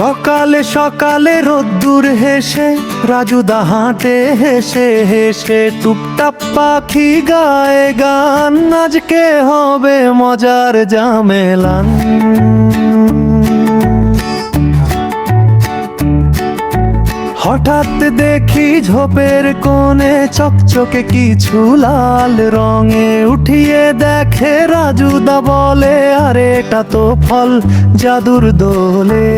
সকালে সকালে রোদ্দুর হেসে রাজুদা হাঁটে হেসে হেসে, টুপটাপ পাখি গায়ে গান, আজকে হবে মজার জামেলান। হঠাৎ দেখি ঝোপের কোণে চকচকে কিছু লাল রঙে, উঠিয়ে দেখে রাজুদা বলে, আরে এটা তো ফল জাদুর দোলে।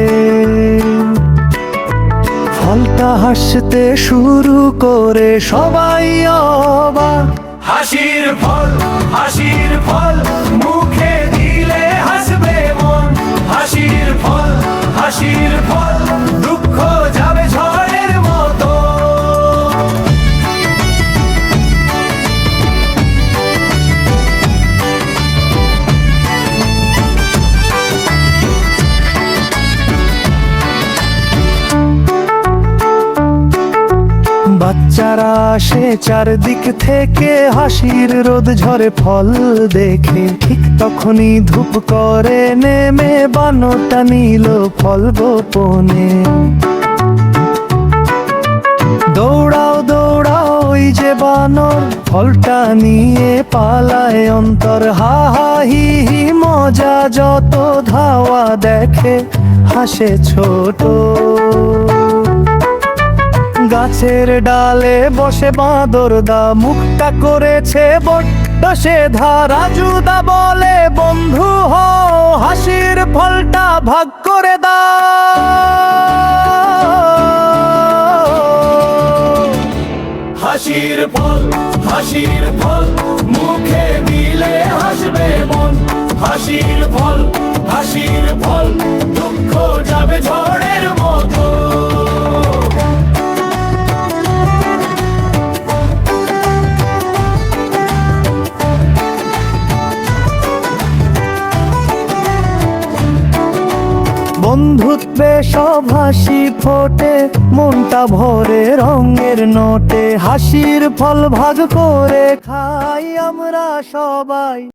ফলটা হাসতে শুরু করে সবাই অবাক, হাসির ফল, হাসির ফল, মুখে দিলে হাসবে মন। হাসির ফল, হাসির ফল, দুঃখ যাবে ঝড়ের মতো। বাচ্চারা আসে চারদিক থেকে, হাসির রোদ ঝরে ফল দেখে। ঠিক তখনই ধূপ করে নেমে বানরটা নিল ফল গোপনে। দৌড়াও দৌড়াও ওই যে বানর, ফলটা নিয়ে পালায় অন্তর। হা হা হি হি মজা যত, ধাওয়া দেখে হাসে ছোট। গাছের ডালে বসে বাঁদরদা, মুখটা করেছে বড্ড সেধা। রাজুদা বলে, বন্ধু হও, হাসির ফলটা ভাগ করে দাও। হাসির ফল, হাসির ফল, মুখে দিলে হাসবে মন। হাসির ফল, হাসির ফল, দুঃখ যাবে ঝড়ের মতো। বন্ধুত্বে সব হাসি ফোটে, মনটা ভরে রঙের নোটে। হাসির ফল ভাগ করে খাই আমরা সবাই।